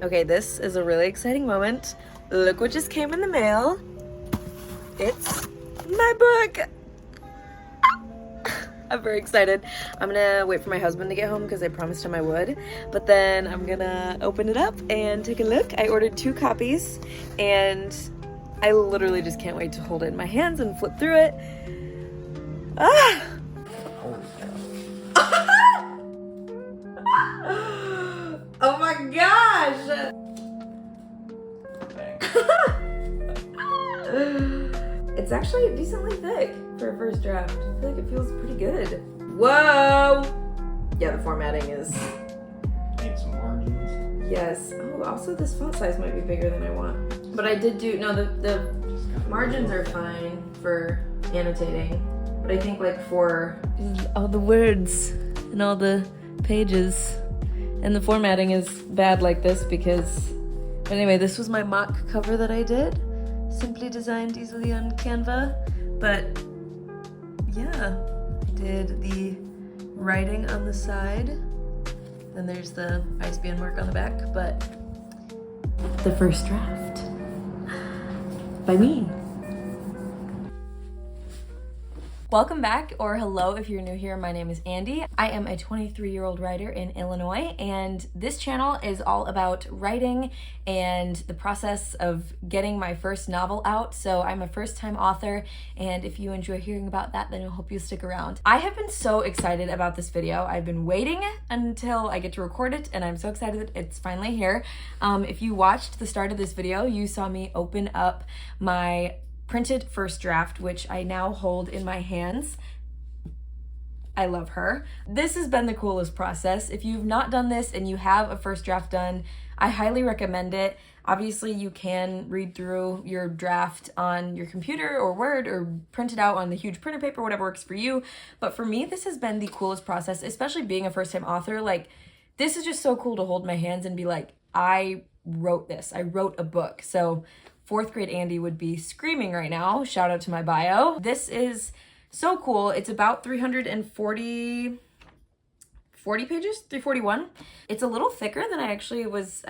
Okay, this is a really exciting moment. Look what just came in the mail. It's my book. I'm very excited. I'm gonna wait for my husband to get home because I promised him I would. But then I'm gonna open it up and take a look. I ordered 2 copies and I literally just can't wait to hold it in my hands and flip through it. Ah! Oh my gosh! It's actually decently thick for a first draft. I feel like it feels pretty good. Whoa! Yeah, the formatting is... Need some margins. Yes. Oh, also this font size might be bigger than I want. But I did do... No, the margins are fine for annotating. But I think like for all the words and all the pages and the formatting is bad like this because... But anyway, this was my mock cover that I did. Simply designed easily on Canva. But yeah, I did the writing on the side. Then there's the ISBN mark on the back. But the first draft by me. Welcome back, or hello if you're new here. My name is Andy. I am a 23-year-old writer in Illinois, and this channel is all about writing and the process of getting my first novel out. So I'm a first-time author, and if you enjoy hearing about that, then I hope you stick around. I have been so excited about this video. I've been waiting until I get to record it, and I'm so excited that it's finally here. If you watched the start of this video, you saw me open up my printed first draft, which I now hold in my hands. I love her. This has been the coolest process. If you've not done this and you have a first draft done, I highly recommend it. Obviously, you can read through your draft on your computer or Word or print it out on the huge printer paper, whatever works for you. But for me, this has been the coolest process, especially being a first-time author. Like, this is just so cool to hold my hands and be like, I wrote this. I wrote a book. So 4th grade Andy would be screaming right now. Shout out to my bio. This is so cool. It's about 340 pages, 341. It's a little thicker than I was,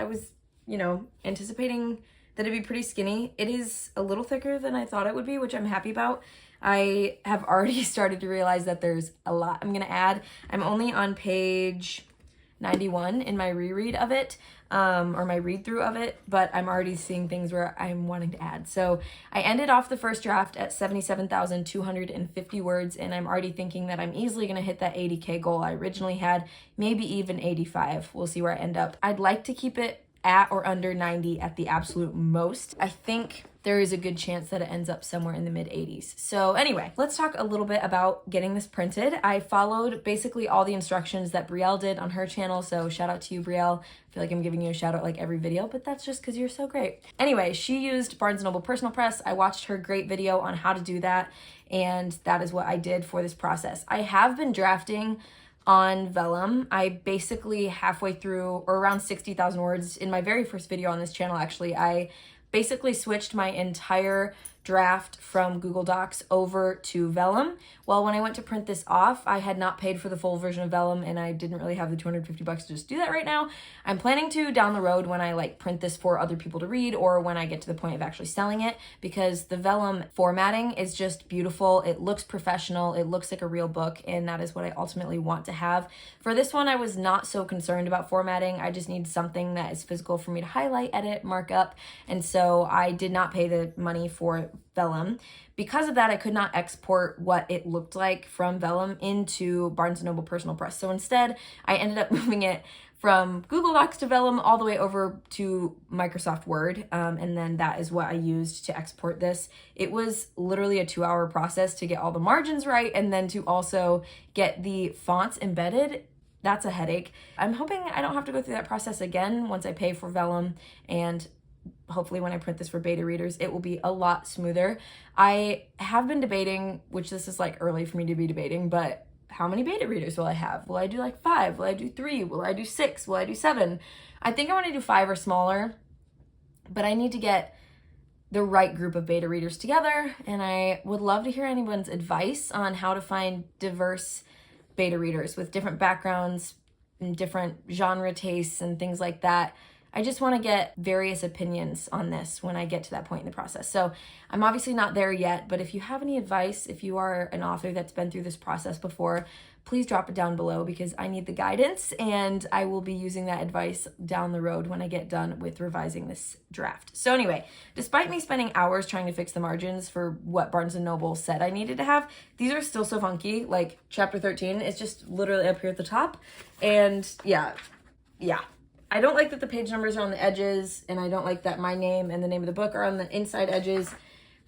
anticipating that it'd be pretty skinny. It is a little thicker than I thought it would be, which I'm happy about. I have already started to realize that there's a lot I'm gonna add. I'm only on page 91 in my reread of it, or my read through of it, but I'm already seeing things where I'm wanting to add. So I ended off the first draft at 77,250 words, and I'm already thinking that I'm easily gonna hit that 80K goal I originally had, maybe even 85. We'll see where I end up. I'd like to keep it at or under 90 at the absolute most. I think there is a good chance that it ends up somewhere in the mid 80s. So anyway, let's talk a little bit about getting this printed. I followed basically all the instructions that Brielle did on her channel. So shout out to you, Brielle. I feel like I'm giving you a shout out like every video, but that's just because you're so great. Anyway, she used Barnes & Noble Personal Press. I watched her great video on how to do that, and that is what I did for this process. I have been drafting on vellum. I basically halfway through, or around 60,000 words in my very first video on this channel, actually, I basically switched my entire draft from Google Docs over to vellum. Well, when I went to print this off, I had not paid for the full version of vellum, and I didn't really have the 250 bucks to just do that right now. I'm planning to down the road when I print this for other people to read, or when I get to the point of actually selling it, because the vellum formatting is just beautiful. It looks professional. It looks like a real book, and that is what I ultimately want to have. For this one, I was not so concerned about formatting. I just need something that is physical for me to highlight, edit, mark up, and so I did not pay the money for vellum. Because of that, I could not export what it looked like from vellum into Barnes & Noble Personal Press. So instead, I ended up moving it from Google Docs to vellum all the way over to Microsoft Word, and then that is what I used to export this. It was literally a 2-hour process to get all the margins right, and then to also get the fonts embedded. That's a headache. I'm hoping I don't have to go through that process again once I pay for vellum, and hopefully when I print this for beta readers, it will be a lot smoother. I have been debating, which this is early for me to be debating, but how many beta readers will I have? Will I do 5? Will I do 3? Will I do 6? Will I do 7? I think I want to do 5 or smaller, but I need to get the right group of beta readers together, and I would love to hear anyone's advice on how to find diverse beta readers with different backgrounds and different genre tastes and things like that. I just want to get various opinions on this when I get to that point in the process. So I'm obviously not there yet, but if you have any advice, if you are an author that's been through this process before, please drop it down below because I need the guidance and I will be using that advice down the road when I get done with revising this draft. So anyway, despite me spending hours trying to fix the margins for what Barnes & Noble said I needed to have, these are still so funky. Like chapter 13 is just literally up here at the top. And yeah. I don't like that the page numbers are on the edges, and I don't like that my name and the name of the book are on the inside edges.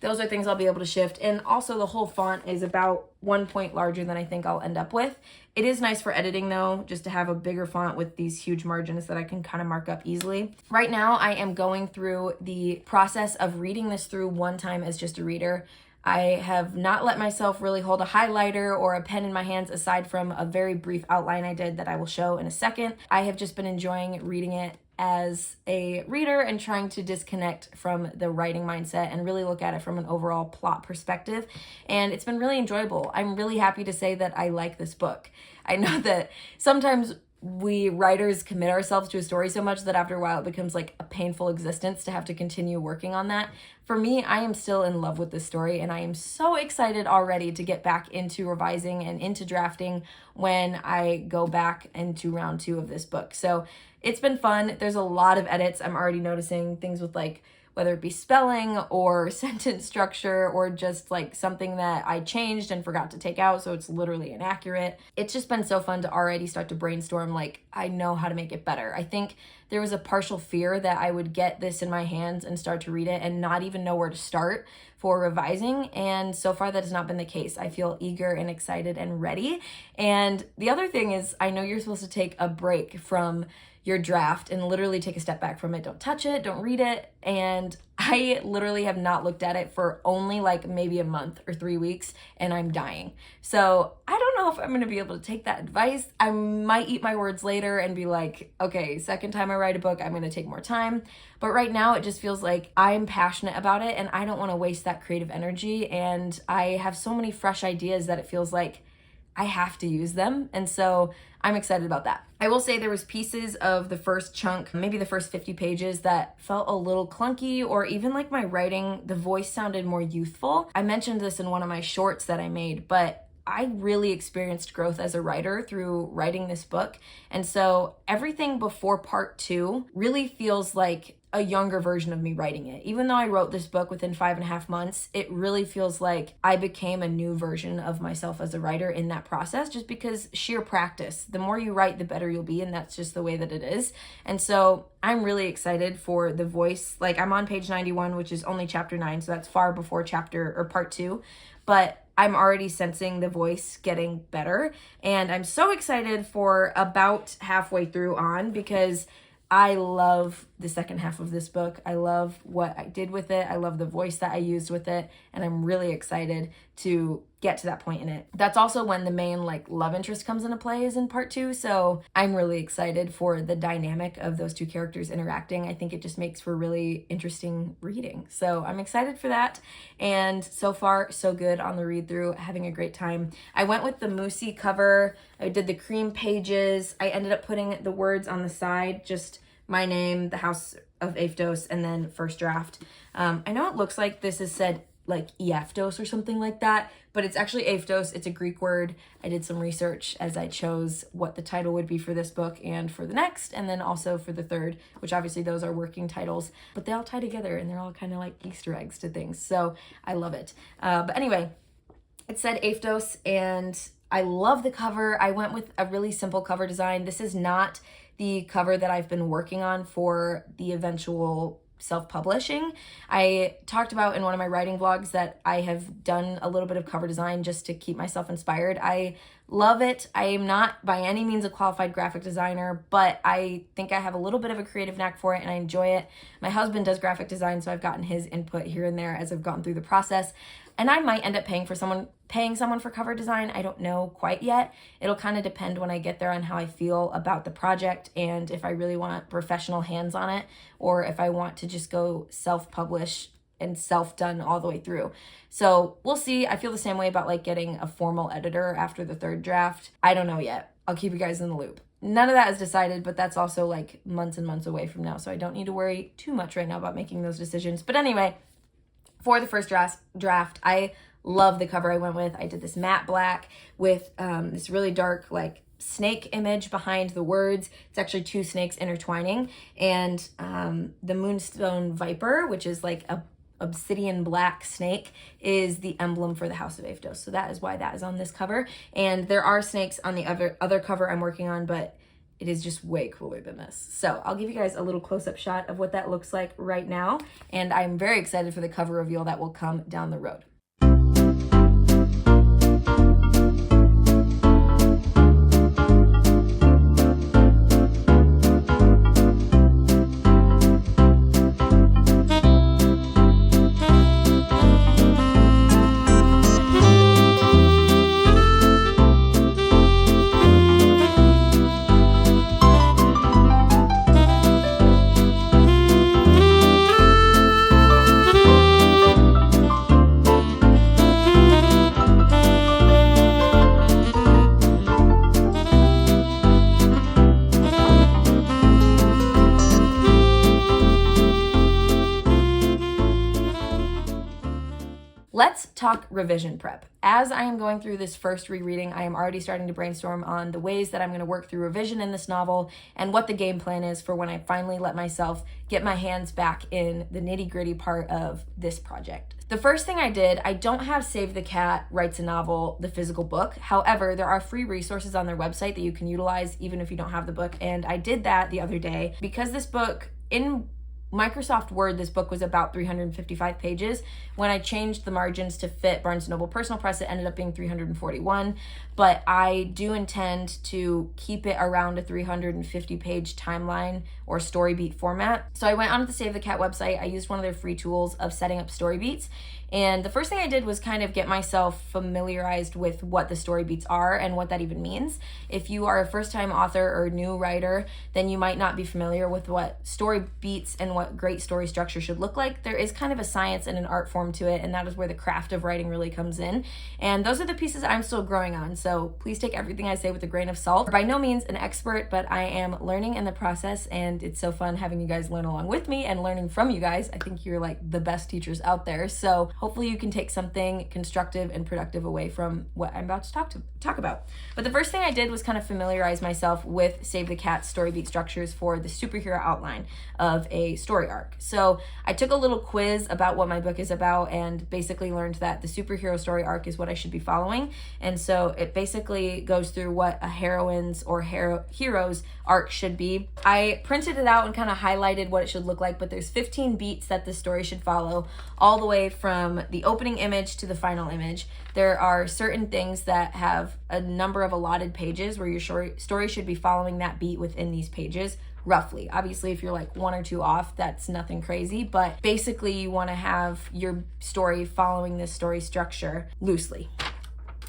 Those are things I'll be able to shift. And also the whole font is about 1 point larger than I think I'll end up with. It is nice for editing though, just to have a bigger font with these huge margins that I can kind of mark up easily. Right now I am going through the process of reading this through one time as just a reader. I have not let myself really hold a highlighter or a pen in my hands aside from a very brief outline I did that I will show in a second. I have just been enjoying reading it as a reader and trying to disconnect from the writing mindset and really look at it from an overall plot perspective. And it's been really enjoyable. I'm really happy to say that I like this book. I know that sometimes we writers commit ourselves to a story so much that after a while it becomes like a painful existence to have to continue working on that. For me, I am still in love with this story and I am so excited already to get back into revising and into drafting when I go back into round 2 of this book. So it's been fun. There's a lot of edits. I'm already noticing things with like whether it be spelling or sentence structure or just like something that I changed and forgot to take out, so it's literally inaccurate. It's just been so fun to already start to brainstorm, like I know how to make it better. I think there was a partial fear that I would get this in my hands and start to read it and not even know where to start for revising, and so far that has not been the case. I feel eager and excited and ready. And the other thing is, I know you're supposed to take a break from your draft and literally take a step back from it. Don't touch it, don't read it. And I literally have not looked at it for only like maybe a month or 3 weeks and I'm dying. So I don't know if I'm gonna be able to take that advice. I might eat my words later and be like, okay, second time I write a book, I'm gonna take more time. But right now it just feels like I'm passionate about it and I don't wanna waste that creative energy. And I have so many fresh ideas that it feels like I have to use them. And so I'm excited about that. I will say there was pieces of the first chunk, maybe the first 50 pages, that felt a little clunky, or even like my writing, the voice sounded more youthful. I mentioned this in one of my shorts that I made, but I really experienced growth as a writer through writing this book. And so everything before part 2 really feels like a younger version of me writing it. Even though I wrote this book within 5.5 months, it really feels like I became a new version of myself as a writer in that process, just because sheer practice. The more you write, the better you'll be, and that's just the way that it is. And so I'm really excited for the voice. Like I'm on page 91, which is only chapter 9, so that's far before part 2. But I'm already sensing the voice getting better, and I'm so excited for about halfway through on, because I love the second half of this book. I love what I did with it. I love the voice that I used with it. And I'm really excited to get to that point in it. That's also when the main like love interest comes into play, is in part 2. So I'm really excited for the dynamic of those two characters interacting. I think it just makes for really interesting reading. So I'm excited for that. And so far, so good on the read through, having a great time. I went with the Moosey cover. I did the cream pages. I ended up putting the words on the side, just my name, the House of Aphtos, and then first draft. I know it looks like this is said like Ephtos or something like that, but it's actually Aphtos. It's a Greek word. I did some research as I chose what the title would be for this book and for the next, and then also for the third, which obviously those are working titles, but they all tie together and they're all kind of like Easter eggs to things. So I love it. But anyway, it said Aphtos, and I love the cover. I went with a really simple cover design. This is not the cover that I've been working on for the eventual self-publishing. I talked about in one of my writing vlogs that I have done a little bit of cover design just to keep myself inspired. I love it. I am not by any means a qualified graphic designer, but I think I have a little bit of a creative knack for it and I enjoy it. My husband does graphic design, so I've gotten his input here and there as I've gone through the process. And I might end up paying someone for cover design. I don't know quite yet. It'll kind of depend when I get there on how I feel about the project and if I really want professional hands on it, or if I want to just go self-publish and self-done all the way through. So we'll see. I feel the same way about like getting a formal editor after the third draft. I don't know yet. I'll keep you guys in the loop. none of that is decided, but that's also like months and months away from now. So I don't need to worry too much right now about making those decisions. But anyway, for the first draft, I love the cover I went with. I did this matte black with this really dark like snake image behind the words. It's actually two snakes intertwining, and the Moonstone Viper, which is like a obsidian black snake, is the emblem for the House of Aethos. So that is why that is on this cover. And there are snakes on the other cover I'm working on, but it is just way cooler than this. So I'll give you guys a little close-up shot of what that looks like right now. And I'm very excited for the cover reveal that will come down the road. Let's talk revision prep. As I am going through this first rereading, I am already starting to brainstorm on the ways that I'm going to work through revision in this novel and what the game plan is for when I finally let myself get my hands back in the nitty-gritty part of this project. The first thing I did, I don't have Save the Cat Writes a Novel, the physical book. However, there are free resources on their website that you can utilize even if you don't have the book, and I did that the other day because this book, in Microsoft Word, this book was about 355 pages. When I changed the margins to fit Barnes & Noble Personal Press, it ended up being 341, but I do intend to keep it around a 350 page timeline or story beat format. So I went onto the Save the Cat website. I used one of their free tools of setting up story beats. And the first thing I did was kind of get myself familiarized with what the story beats are and what that even means. If you are a first-time author or new writer, then you might not be familiar with what story beats and what great story structure should look like. There is kind of a science and an art form to it, and that is where the craft of writing really comes in. And those are the pieces I'm still growing on, so please take everything I say with a grain of salt. By no means an expert, but I am learning in the process, and it's so fun having you guys learn along with me and learning from you guys. I think you're like the best teachers out there, so hopefully you can take something constructive and productive away from what I'm about to talk about. But the first thing I did was kind of familiarize myself with Save the Cat story beat structures for the superhero outline of a story arc. So I took a little quiz about what my book is about and basically learned that the superhero story arc is what I should be following. And so it basically goes through what a heroine's or hero's arc should be. I printed it out and kind of highlighted what it should look like, but there's 15 beats that the story should follow, all the way from the opening image to the final image. There are certain things that have a number of allotted pages where your story should be following that beat within these pages, roughly. Obviously, if you're like one or two off, that's nothing crazy, but basically you want to have your story following this story structure loosely.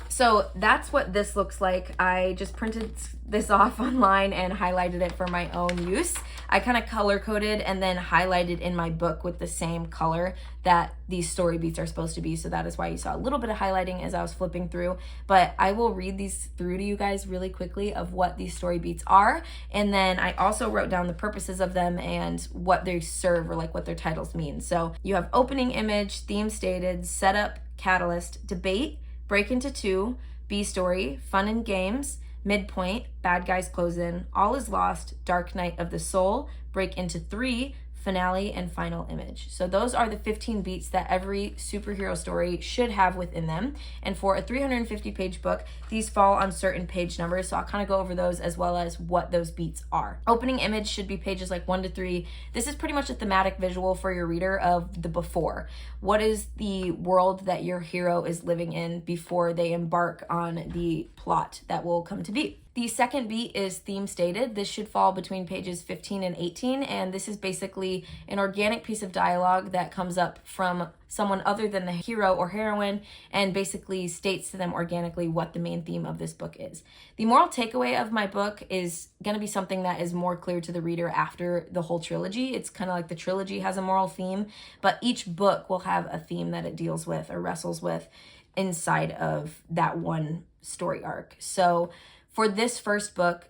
So that's what this looks like. I just printed this off online and highlighted it for my own use. I kind of color coded and then highlighted in my book with the same color that these story beats are supposed to be. So that is why you saw a little bit of highlighting as I was flipping through. But I will read these through to you guys really quickly of what these story beats are. And then I also wrote down the purposes of them and what they serve, or like what their titles mean. So you have opening image, theme stated, setup, catalyst, debate, break into two, B story, fun and games, midpoint, bad guys close in, all is lost, dark night of the soul, break into three, finale, and final image. So those are the 15 beats that every superhero story should have within them. And for a 350 page book, these fall on certain page numbers. So I'll kind of go over those as well as what those beats are. Opening image should be pages like 1 to 3. This is pretty much a thematic visual for your reader of the before. What is the world that your hero is living in before they embark on the plot that will come to be? The second beat is theme stated. This should fall between pages 15 and 18, and this is basically an organic piece of dialogue that comes up from someone other than the hero or heroine and basically states to them organically what the main theme of this book is. The moral takeaway of my book is going to be something that is more clear to the reader after the whole trilogy. It's kind of like the trilogy has a moral theme, but each book will have a theme that it deals with or wrestles with inside of that one story arc. So For this first book,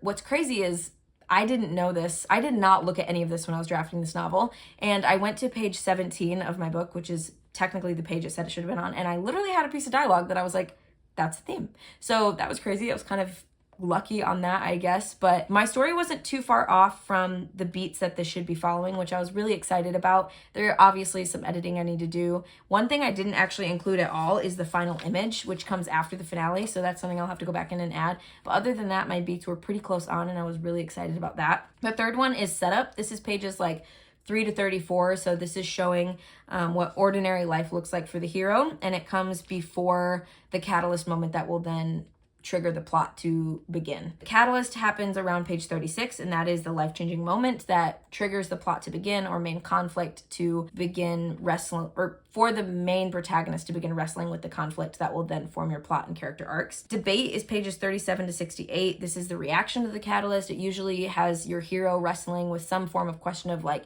what's crazy is I didn't know this. I did not look at any of this when I was drafting this novel. And I went to page 17 of my book, which is technically the page it said it should have been on. And I literally had a piece of dialogue that I was like, that's the theme. So that was crazy. I was kind of lucky on that, I guess. But my story wasn't too far off from the beats that this should be following, which I was really excited about. There are obviously some editing I need to do. One thing I didn't actually include at all is the final image, which comes after the finale. So that's something I'll have to go back in and add. But other than that, my beats were pretty close on, and I was really excited about that. The third one is setup. This is pages like 3 to 34. So this is showing what ordinary life looks like for the hero. And it comes before the catalyst moment that will then trigger the plot to begin. The catalyst happens around page 36, and that is the life-changing moment that triggers the plot to begin, or main conflict to begin wrestling, or for the main protagonist to begin wrestling with the conflict that will then form your plot and character arcs. Debate is pages 37 to 68. This is the reaction to the catalyst. It usually has your hero wrestling with some form of question of like,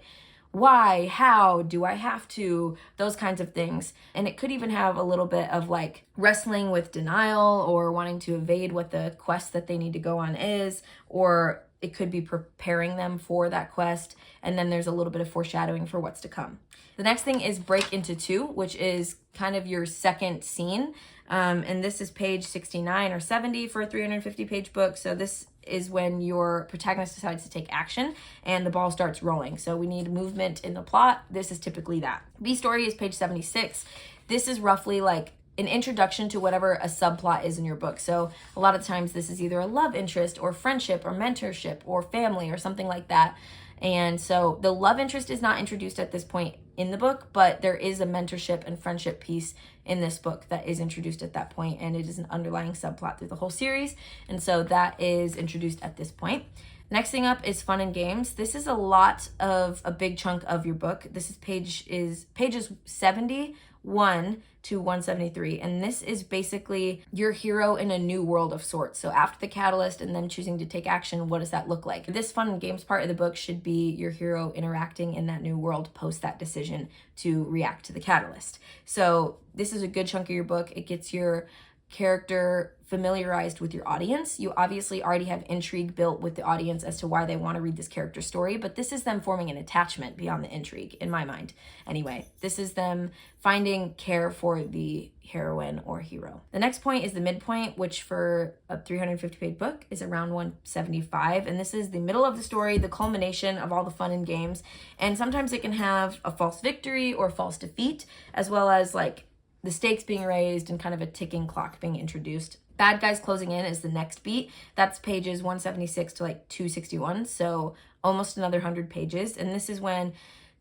why, how, do I have to, those kinds of things. And it could even have a little bit of like wrestling with denial or wanting to evade what the quest that they need to go on is, or it could be preparing them for that quest. And then there's a little bit of foreshadowing for what's to come. The next thing is break into 2, which is kind of your second scene. And this is page 69 or 70 for a 350 page book. So this is when your protagonist decides to take action and the ball starts rolling. So we need movement in the plot. This is typically that. B story is page 76. This is roughly like an introduction to whatever a subplot is in your book. So a lot of times this is either a love interest or friendship or mentorship or family or something like that. And so the love interest is not introduced at this point in the book, but there is a mentorship and friendship piece in this book that is introduced at that point, and it is an underlying subplot through the whole series. And so that is introduced at this point. Next thing up is fun and games. This is a big chunk of your book. This is pages 71 to 173. And this is basically your hero in a new world of sorts. So after the catalyst and then choosing to take action, what does that look like? This fun and games part of the book should be your hero interacting in that new world post that decision to react to the catalyst. So this is a good chunk of your book. It gets your character familiarized with your audience. You obviously already have intrigue built with the audience as to why they want to read this character story, but this is them forming an attachment beyond the intrigue, in my mind. Anyway, this is them finding care for the heroine or hero. The next point is the midpoint, which for a 350 page book is around 175. And this is the middle of the story, the culmination of all the fun and games. And sometimes it can have a false victory or false defeat, as well as like the stakes being raised and kind of a ticking clock being introduced. Bad guys closing in is the next beat. That's pages 176 to like 261. So almost another 100 pages. And this is when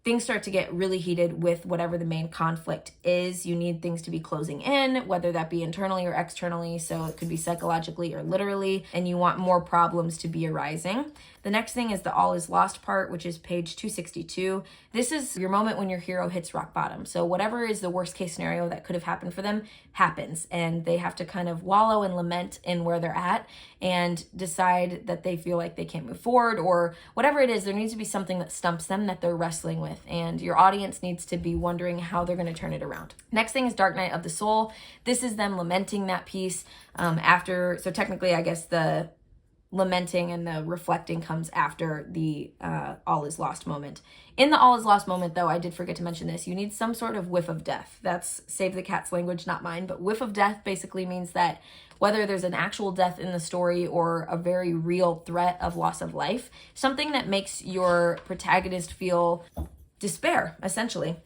things start to get really heated with whatever the main conflict is. You need things to be closing in, whether that be internally or externally. So it could be psychologically or literally, and you want more problems to be arising. The next thing is the all is lost part, which is page 262. This is your moment when your hero hits rock bottom. So whatever is the worst case scenario that could have happened for them happens, and they have to kind of wallow and lament in where they're at and decide that they feel like they can't move forward, or whatever it is. There needs to be something that stumps them that they're wrestling with, and your audience needs to be wondering how they're going to turn it around. Next thing is Dark Night of the Soul. This is them lamenting that piece after, so technically I guess the lamenting and the reflecting comes after the all is lost moment. In the all is lost moment, though, I did forget to mention this, you need some sort of whiff of death. That's Save the Cat's language, not mine, but whiff of death basically means that whether there's an actual death in the story or a very real threat of loss of life, something that makes your protagonist feel despair, essentially.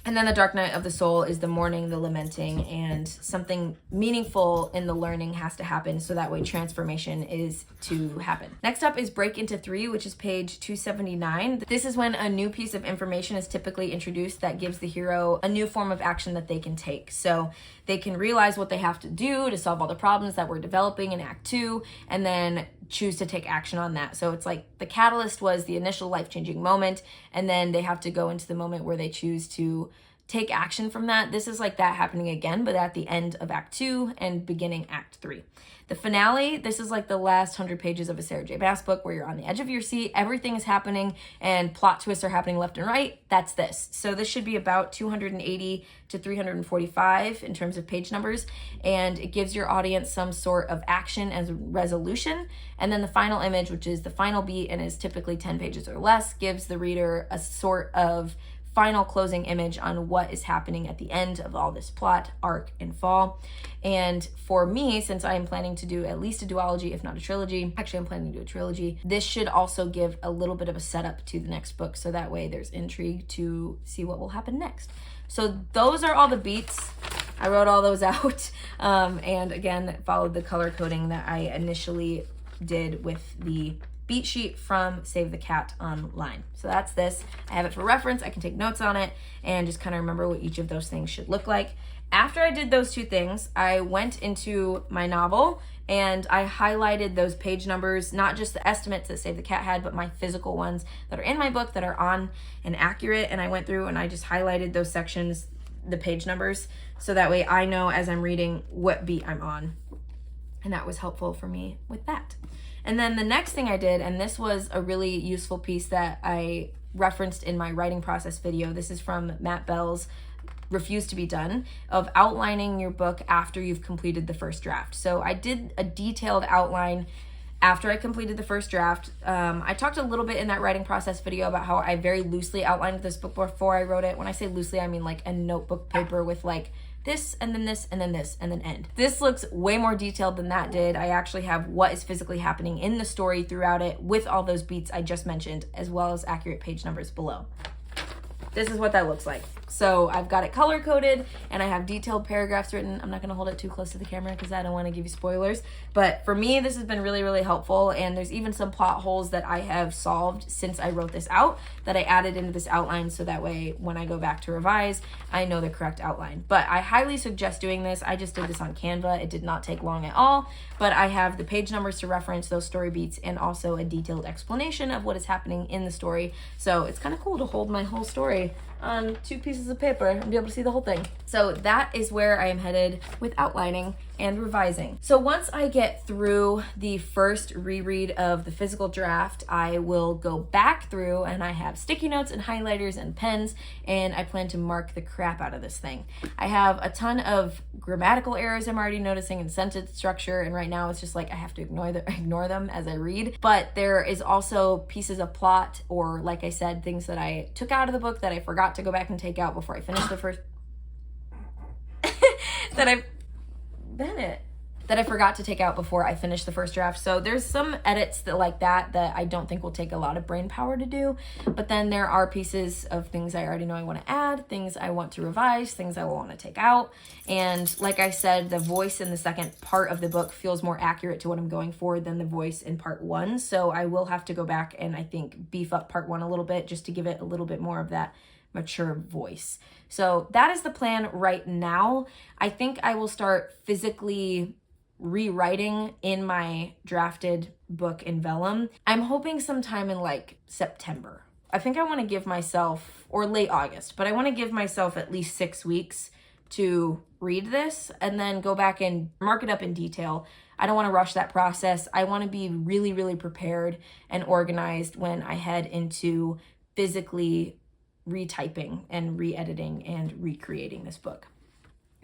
And then the Dark Night of the Soul is the mourning, the lamenting, and something meaningful in the learning has to happen so that way transformation is to happen. Next up is Break into 3, which is page 279. This is when a new piece of information is typically introduced that gives the hero a new form of action that they can take. So they can realize what they have to do to solve all the problems that we're developing in Act 2, and then choose to take action on that. So it's like the catalyst was the initial life-changing moment, and then they have to go into the moment where they choose to take action from that. This is like that happening again, but at the end of Act 2 and beginning Act 3. The finale, this is like the last 100 pages of a Sarah J. Maas book where you're on the edge of your seat, everything is happening, and plot twists are happening left and right. That's this. So this should be about 280 to 345 in terms of page numbers, and it gives your audience some sort of action as a resolution. And then the final image, which is the final beat and is typically 10 pages or less, gives the reader a sort of final closing image on what is happening at the end of all this plot, arc, and fall. And for me, since I am planning to do at least a duology, if not a trilogy, actually I'm planning to do a trilogy, this should also give a little bit of a setup to the next book, so that way there's intrigue to see what will happen next. So those are all the beats. I wrote all those out, and again, followed the color coding that I initially did with the beat sheet from Save the Cat online. So that's this. I have it for reference. I can take notes on it and just kind of remember what each of those things should look like. After I did those two things, I went into my novel and I highlighted those page numbers, not just the estimates that Save the Cat had, but my physical ones that are in my book that are on and accurate. And I went through and I just highlighted those sections, the page numbers, so that way I know as I'm reading what beat I'm on. And that was helpful for me with that. And then the next thing I did, and this was a really useful piece that I referenced in my writing process video. This is from Matt Bell's Refuse to Be Done, of outlining your book after you've completed the first draft. So I did a detailed outline after I completed the first draft. I talked a little bit in that writing process video about how I very loosely outlined this book before I wrote it. When I say loosely, I mean like a notebook paper with like this, and then this, and then this, and then end. This looks way more detailed than that did. I actually have what is physically happening in the story throughout it with all those beats I just mentioned, as well as accurate page numbers below. This is what that looks like. So I've got it color coded and I have detailed paragraphs written. I'm not gonna hold it too close to the camera because I don't wanna give you spoilers. But for me, this has been really, really helpful. And there's even some plot holes that I have solved since I wrote this out that I added into this outline, so that way when I go back to revise, I know the correct outline. But I highly suggest doing this. I just did this on Canva. It did not take long at all, but I have the page numbers to reference those story beats and also a detailed explanation of what is happening in the story. So it's kind of cool to hold my whole story on 2 pieces of paper and be able to see the whole thing. So that is where I am headed with outlining and revising. So once I get through the first reread of the physical draft, I will go back through and I have sticky notes and highlighters and pens, and I plan to mark the crap out of this thing. I have a ton of grammatical errors I'm already noticing in sentence structure, and right now it's just like I have to ignore them as I read. But there is also pieces of plot, or like I said, things that I took out of the book that I forgot to go back and take out before I finished the first that I forgot to take out before I finished the first draft. So there's some edits that like that I don't think will take a lot of brain power to do, but then there are pieces of things I already know I want to add, things I want to revise, things I will want to take out. And like I said, the voice in the second part of the book feels more accurate to what I'm going for than the voice in part 1. So I will have to go back and I think beef up part 1 a little bit just to give it a little bit more of that mature voice. So that is the plan right now. I think I will start physically rewriting in my drafted book in vellum. I'm hoping sometime in like September. I think I want to give myself, or late August, but I want to give myself at least 6 weeks to read this and then go back and mark it up in detail. I don't want to rush that process. I want to be really, really prepared and organized when I head into physically retyping and re-editing and recreating this book.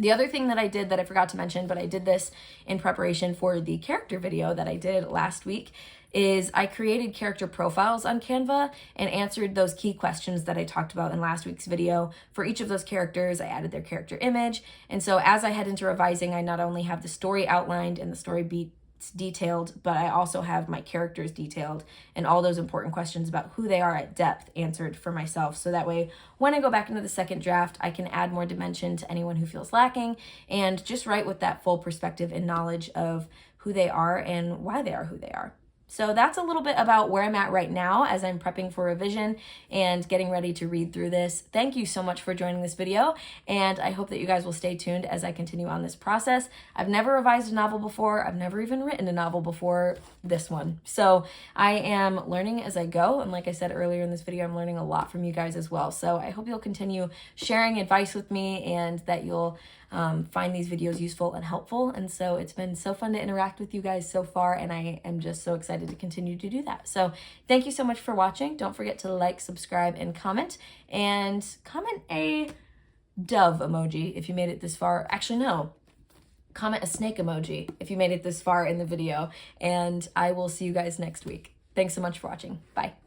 The other thing that I did that I forgot to mention, but I did this in preparation for the character video that I did last week, is I created character profiles on Canva and answered those key questions that I talked about in last week's video. For each of those characters, I added their character image. And so as I head into revising, I not only have the story outlined and the story beats detailed, but I also have my characters detailed and all those important questions about who they are at depth answered for myself. So that way, when I go back into the second draft, I can add more dimension to anyone who feels lacking and just write with that full perspective and knowledge of who they are and why they are who they are. So that's a little bit about where I'm at right now as I'm prepping for revision and getting ready to read through this. Thank you so much for joining this video, and I hope that you guys will stay tuned as I continue on this process. I've never revised a novel before. I've never even written a novel before this one. So I am learning as I go, and like I said earlier in this video, I'm learning a lot from you guys as well. So I hope you'll continue sharing advice with me and that you'll find these videos useful and helpful. And so it's been so fun to interact with you guys so far, and I am just so excited to continue to do that. So thank you so much for watching. Don't forget to like, subscribe, and comment a dove emoji if you made it this far. Actually, no. Comment a snake emoji if you made it this far in the video, and I will see you guys next week. Thanks so much for watching. Bye.